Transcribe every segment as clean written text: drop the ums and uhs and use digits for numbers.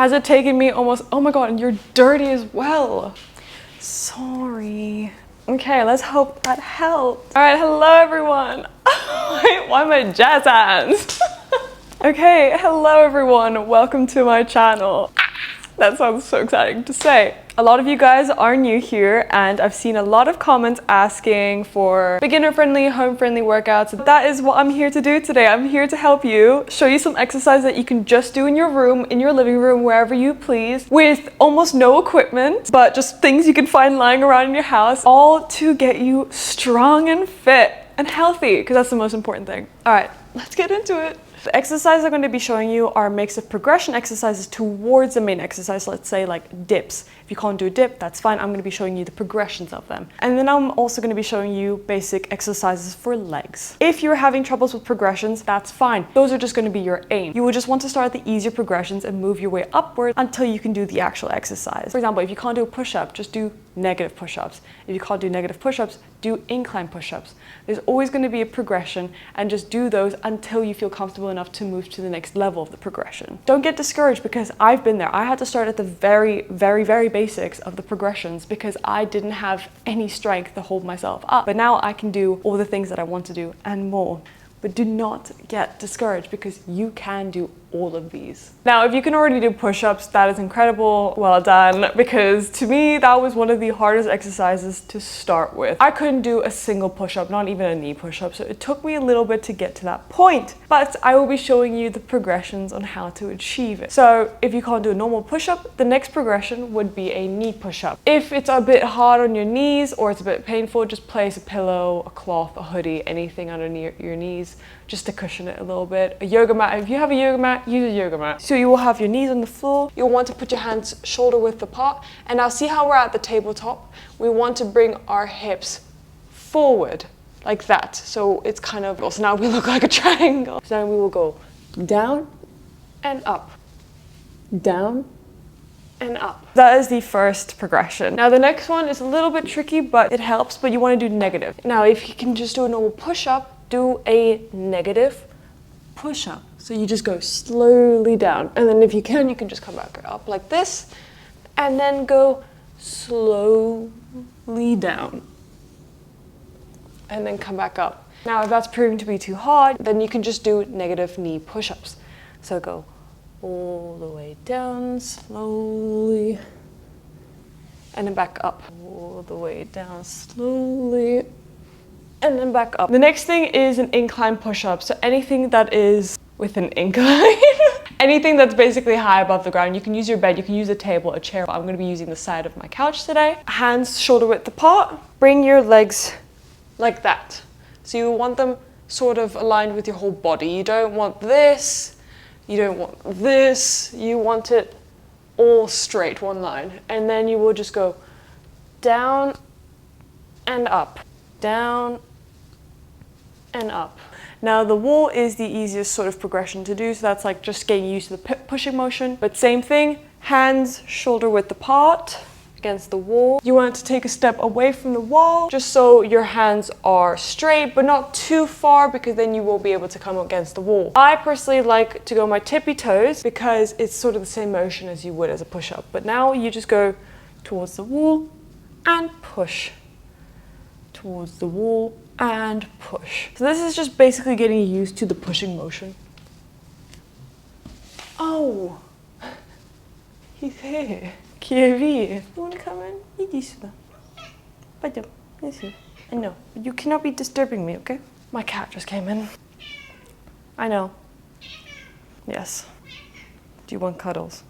Has it taken me almost, oh my God, and you're dirty as well. Sorry. Okay, let's hope that helped. All right, hello everyone. Wait, why am I jazz hands? Okay, hello everyone. Welcome to my channel. That sounds so exciting to say. A lot of you guys are new here and I've seen a lot of comments asking for beginner-friendly, home-friendly workouts. That is what I'm here to do today. I'm here to help you, show you some exercise that you can just do in your room, in your living room, wherever you please, with almost no equipment, but just things you can find lying around in your house, all to get you strong and fit and healthy, because that's the most important thing. All right, let's get into it. The exercises I'm going to be showing you are a mix of progression exercises towards the main exercise, let's say like dips. If you can't do a dip, that's fine. I'm going to be showing you the progressions of them. And then I'm also going to be showing you basic exercises for legs. If you're having troubles with progressions, that's fine. Those are just going to be your aim. You will just want to start at the easier progressions and move your way upward until you can do the actual exercise. For example, if you can't do a push-up, just do negative push-ups. If you can't do negative push-ups, do incline push-ups. There's always going to be a progression and just do those until you feel comfortable enough to move to the next level of the progression. Don't get discouraged because I've been there. I had to start at the very basics of the progressions because I didn't have any strength to hold myself up. But now I can do all the things that I want to do and more. But do not get discouraged because you can do all of these. Now, if you can already do push-ups, that is incredible. Well done, because to me, that was one of the hardest exercises to start with. I couldn't do a single push-up, not even a knee push-up, so it took me a little bit to get to that point. But I will be showing you the progressions on how to achieve it. So if you can't do a normal push-up, the next progression would be a knee push-up. If it's a bit hard on your knees or it's a bit painful, just place a pillow, a cloth, a hoodie, anything underneath your knees, just to cushion it a little bit. A yoga mat, if you have a yoga mat, use a yoga mat. So you will have your knees on the floor. You'll want to put your hands shoulder width apart. And now see how we're at the tabletop? We want to bring our hips forward like that. So it's kind of, so now we look like a triangle. So now we will go down and up, down and up. That is the first progression. Now the next one is a little bit tricky, but it helps, but you want to do negative. Now if you can just do a normal push-up, do a negative push-up. So you just go slowly down. And then if you can just come back up like this. And then go slowly down. And then come back up. Now if that's proving to be too hard, then you can just do negative knee push-ups. So go all the way down slowly. And then back up. All the way down slowly. And then back up. The next thing is an incline push-up. So anything that is with an incline, anything that's basically high above the ground. You can use your bed, you can use a table, a chair. I'm gonna be using the side of my couch today. Hands shoulder width apart. Bring your legs like that. So you want them sort of aligned with your whole body. You don't want this, you don't want this. You want it all straight, one line. And then you will just go down and up, down and up. Now the wall is the easiest sort of progression to do, so that's like just getting used to the pushing motion. But same thing, hands shoulder width apart against the wall. You want to take a step away from the wall, just so your hands are straight, but not too far, because then you won't be able to come against the wall. I personally like to go my tippy toes because it's sort of the same motion as you would as a push-up. But now you just go towards the wall and push, towards the wall and push. So this is just basically getting used to the pushing motion. Oh, he's here. Kievi, you want to come in? Иди сюда. Пойдем. I know, but you cannot be disturbing me, okay? My cat just came in. I know. Yes. Do you want cuddles?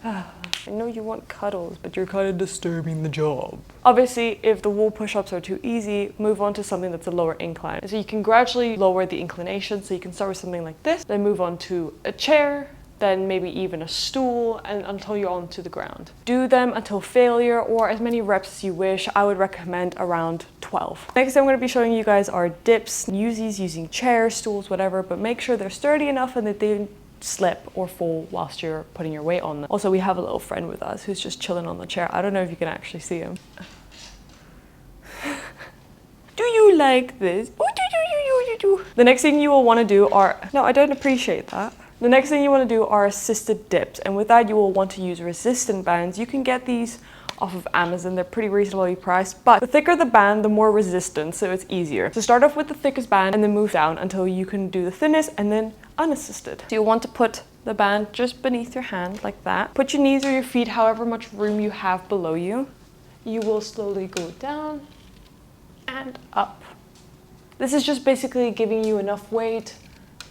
I know you want cuddles, but you're kind of disturbing the job. Obviously, if the wall push-ups are too easy, move on to something that's a lower incline. So you can gradually lower the inclination, so you can start with something like this, then move on to a chair, then maybe even a stool, and until you're onto the ground. Do them until failure, or as many reps as you wish. I would recommend around 12. Next, I'm going to be showing you guys are dips. Use these using chairs, stools, whatever, but make sure they're sturdy enough and that they slip or fall whilst you're putting your weight on them. Also, we have a little friend with us who's just chilling on the chair. I don't know if you can actually see him. Do you like this? The next thing you will want to do are... No, I don't appreciate that. The next thing you want to do are assisted dips, and with that you will want to use resistant bands. You can get these off of Amazon. They're pretty reasonably priced, but the thicker the band, the more resistance, so it's easier. So start off with the thickest band and then move down until you can do the thinnest and then unassisted. So you want to put the band just beneath your hand like that. Put your knees or your feet however much room you have below you. You will slowly go down and up. This is just basically giving you enough weight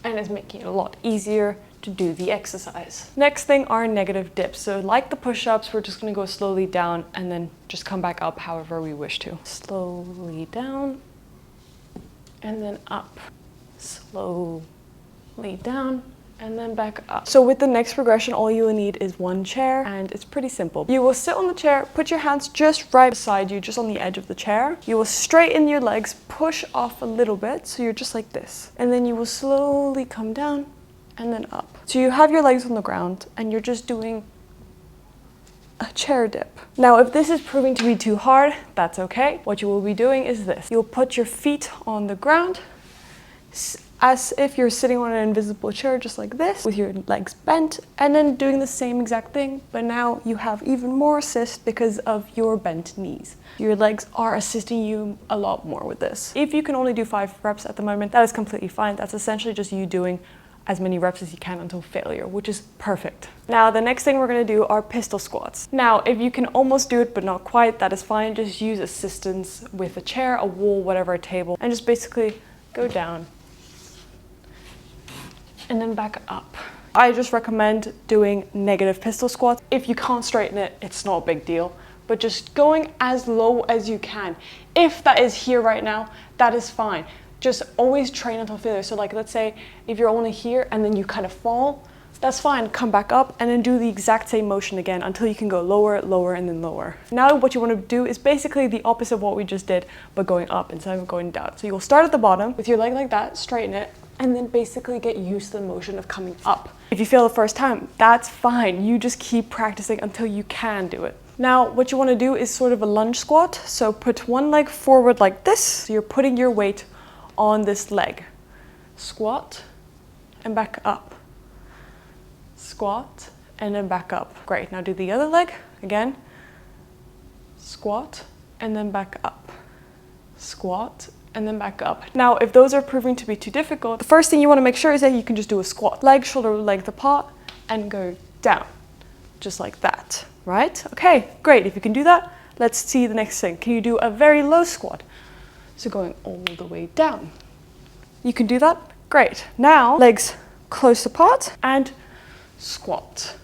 and is making it a lot easier to do the exercise. Next thing are negative dips. So like the push-ups, we're just gonna go slowly down and then just come back up however we wish to. Slowly down and then up. Slowly down and then back up. So with the next progression, all you will need is one chair, and it's pretty simple. You will sit on the chair, put your hands just right beside you, just on the edge of the chair. You will straighten your legs, push off a little bit, so you're just like this. And then you will slowly come down and then up. So you have your legs on the ground and you're just doing a chair dip. Now, if this is proving to be too hard, that's okay. What you will be doing is this. You'll put your feet on the ground as if you're sitting on an invisible chair, just like this, with your legs bent, and then doing the same exact thing, but now you have even more assist because of your bent knees. Your legs are assisting you a lot more with this. If you can only do 5 reps at the moment, that is completely fine. That's essentially just you doing as many reps as you can until failure, which is perfect. Now, the next thing we're gonna do are pistol squats. Now, if you can almost do it, but not quite, that is fine. Just use assistance with a chair, a wall, whatever, a table, and just basically go down and then back up. I just recommend doing negative pistol squats. If you can't straighten it, it's not a big deal, but just going as low as you can. If that is here right now, that is fine. Just always train until failure. So like, let's say if you're only here and then you kind of fall, that's fine. Come back up and then do the exact same motion again until you can go lower, lower, and then lower. Now what you want to do is basically the opposite of what we just did, but going up instead of going down. So you'll start at the bottom with your leg like that, straighten it, and then basically get used to the motion of coming up. If you fail the first time, that's fine. You just keep practicing until you can do it. Now, what you want to do is sort of a lunge squat. So put one leg forward like this. So you're putting your weight on this leg. Squat and back up. Squat and then back up. Great. Now do the other leg again. Squat and then back up. Squat and then back up. Now, if those are proving to be too difficult, the first thing you want to make sure is that you can just do a squat. Leg, shoulder length apart, and go down. Just like that, right? Okay, great. If you can do that, let's see the next thing. Can you do a very low squat? So going all the way down. You can do that? Great. Now, legs close apart and squat.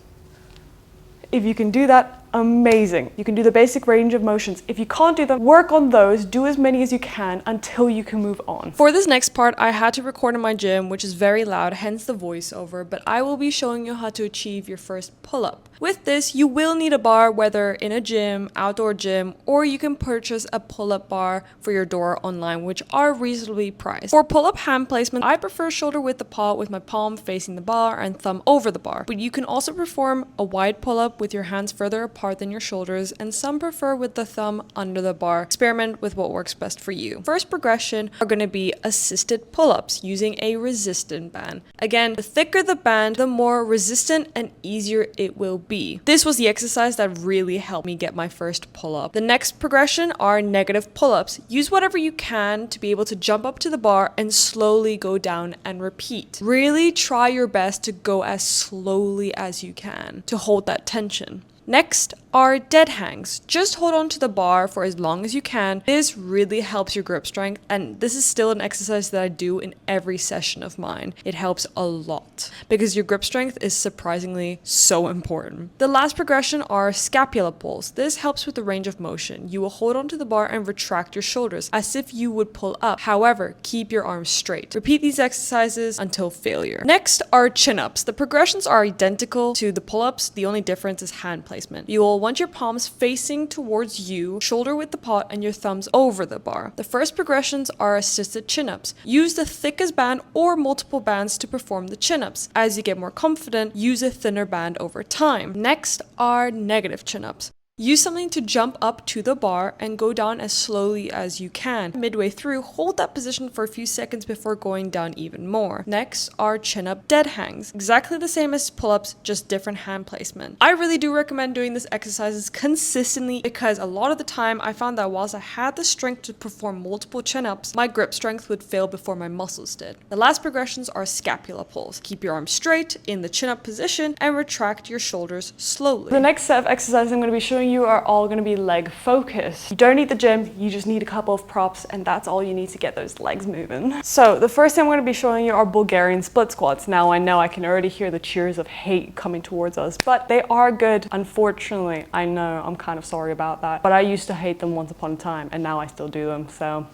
If you can do that, amazing. You can do the basic range of motions. If you can't do them, work on those, do as many as you can until you can move on. For this next part, I had to record in my gym, which is very loud, hence the voiceover, but I will be showing you how to achieve your first pull-up. With this, you will need a bar, whether in a gym, outdoor gym, or you can purchase a pull-up bar for your door online, which are reasonably priced. For pull-up hand placement, I prefer shoulder width apart with my palm facing the bar and thumb over the bar, but you can also perform a wide pull-up with your hands further apart than your shoulders, and some prefer with the thumb under the bar. Experiment with what works best for you. First progression are going to be assisted pull-ups using a resistant band. Again, the thicker the band, the more resistant and easier it will be. This was the exercise that really helped me get my first pull-up. The next progression are negative pull-ups. Use whatever you can to be able to jump up to the bar and slowly go down and repeat. Really try your best to go as slowly as you can to hold that tension. Next are dead hangs. Just hold on to the bar for as long as you can. This really helps your grip strength, and this is still an exercise that I do in every session of mine. It helps a lot because your grip strength is surprisingly so important. The last progression are scapula pulls. This helps with the range of motion. You will hold onto the bar and retract your shoulders as if you would pull up. However, keep your arms straight. Repeat these exercises until failure. Next are chin-ups. The progressions are identical to the pull-ups. The only difference is hand placement. You will want your palms facing towards you, shoulder width apart, and your thumbs over the bar. The first progressions are assisted chin-ups. Use the thickest band or multiple bands to perform the chin-ups. As you get more confident, use a thinner band over time. Next are negative chin-ups. Use something to jump up to the bar and go down as slowly as you can. Midway through, hold that position for a few seconds before going down even more. Next are chin-up dead hangs. Exactly the same as pull-ups, just different hand placement. I really do recommend doing this exercises consistently because a lot of the time I found that whilst I had the strength to perform multiple chin-ups, my grip strength would fail before my muscles did. The last progressions are scapula pulls. Keep your arms straight in the chin-up position and retract your shoulders slowly. The next set of exercises I'm going to be showing you are all going to be leg focused. You don't need the gym, you just need a couple of props, and that's all you need to get those legs moving. So the first thing I'm going to be showing you are Bulgarian split squats. Now I know I can already hear the cheers of hate coming towards us, but they are good. Unfortunately, I know, I'm kind of sorry about that, but I used to hate them once upon a time and now I still do them. So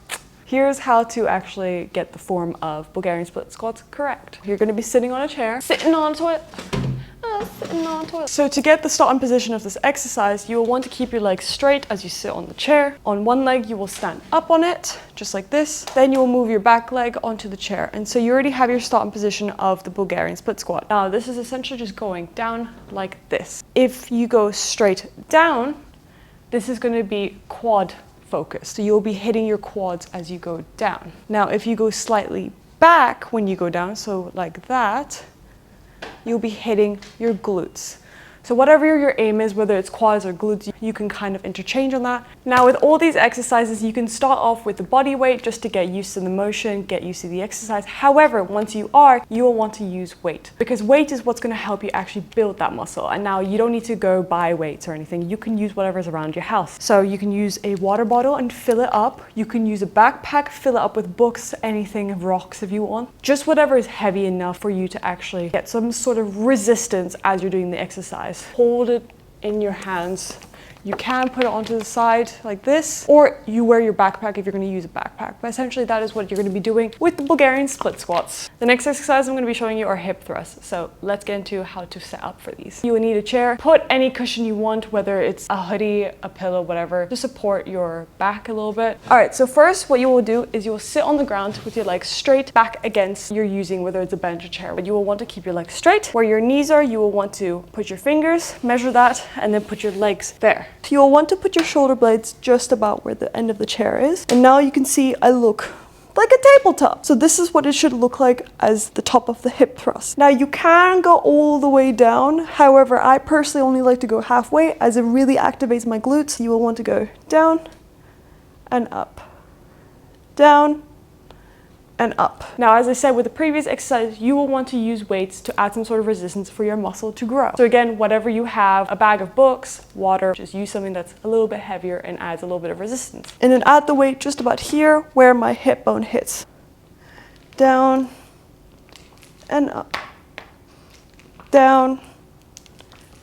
here's how to actually get the form of Bulgarian split squats correct. You're going to be sitting on a chair, sitting onto it. So to get the starting position of this exercise, you will want to keep your legs straight as you sit on the chair. On one leg, you will stand up on it, just like this. Then you will move your back leg onto the chair. And so you already have your starting position of the Bulgarian split squat. Now, this is essentially just going down like this. If you go straight down, this is going to be quad focused. So you'll be hitting your quads as you go down. Now, if you go slightly back when you go down, so like that, you'll be hitting your glutes. So whatever your aim is, whether it's quads or glutes, you can kind of interchange on that. Now with all these exercises, you can start off with the body weight just to get used to the motion, get used to the exercise. However, once you will want to use weight because weight is what's going to help you actually build that muscle. And now you don't need to go buy weights or anything. You can use whatever's around your house. So you can use a water bottle and fill it up. You can use a backpack, fill it up with books, anything, rocks if you want. Just whatever is heavy enough for you to actually get some sort of resistance as you're doing the exercise. Hold it in your hands. You can put it onto the side like this, or you wear your backpack if you're going to use a backpack. But essentially that is what you're going to be doing with the Bulgarian split squats. The next exercise I'm going to be showing you are hip thrusts. So let's get into how to set up for these. You will need a chair. Put any cushion you want, whether it's a hoodie, a pillow, whatever, to support your back a little bit. All right, so first what you will do is you will sit on the ground with your legs straight back against you're using, whether it's a bench or chair. But you will want to keep your legs straight. Where your knees are, you will want to put your fingers, measure that, and then put your legs there. You'll want to put your shoulder blades just about where the end of the chair is. And now you can see I look like a tabletop. So this is what it should look like as the top of the hip thrust. Now you can go all the way down. However, I personally only like to go halfway as it really activates my glutes. You will want to go down and up, down and up. Now, as I said with the previous exercise, you will want to use weights to add some sort of resistance for your muscle to grow. So again, whatever you have, a bag of books, water, just use something that's a little bit heavier and adds a little bit of resistance. And then add the weight just about here where my hip bone hits. Down and up, down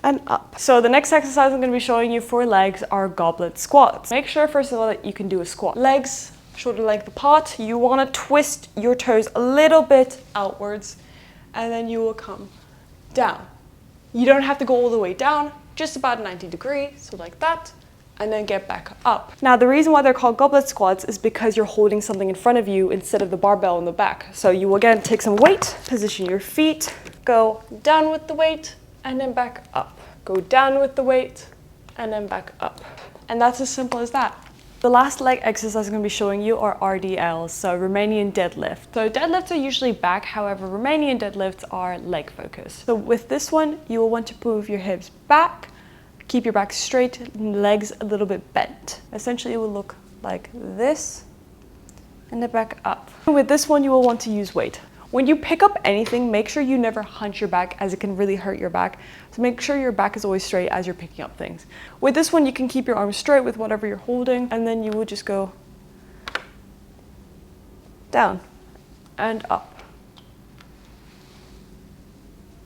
and up. So the next exercise I'm going to be showing you for legs are goblet squats. Make sure first of all that you can do a squat. Legs shoulder length apart. You want to twist your toes a little bit outwards and then you will come down. You don't have to go all the way down, just about 90 degrees, so like that, and then get back up. Now the reason why they're called goblet squats is because you're holding something in front of you instead of the barbell in the back. So you will again take some weight, position your feet, go down with the weight and then back up. Go down with the weight and then back up. And that's as simple as that. The last leg exercise I'm going to be showing you are RDLs, so Romanian deadlift. So deadlifts are usually back, however, Romanian deadlifts are leg focused. So with this one, you will want to move your hips back, keep your back straight, legs a little bit bent. Essentially, it will look like this, and then back up. With this one, you will want to use weight. When you pick up anything, make sure you never hunch your back as it can really hurt your back. So make sure your back is always straight as you're picking up things. With this one, you can keep your arms straight with whatever you're holding, and then you will just go down and up,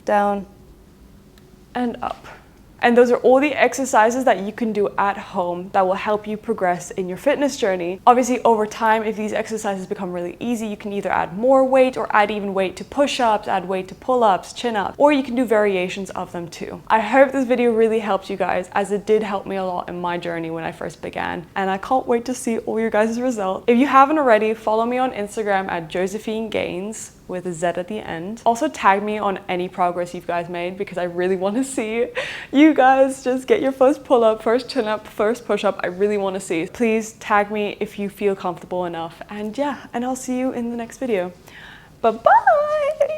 down and up. And those are all the exercises that you can do at home that will help you progress in your fitness journey. Obviously, over time, if these exercises become really easy, you can either add more weight or add even weight to push-ups, add weight to pull-ups, chin-ups, or you can do variations of them too. I hope this video really helped you guys, as it did help me a lot in my journey when I first began. And I can't wait to see all your guys' results. If you haven't already, follow me on Instagram at Josephine Gaines. with a Z at the end. Also tag me on any progress you guys made because I really want to see you guys just get your first pull-up, first chin-up, first push-up. I really want to see. Please tag me if you feel comfortable enough. And yeah, and I'll see you in the next video. Bye-bye!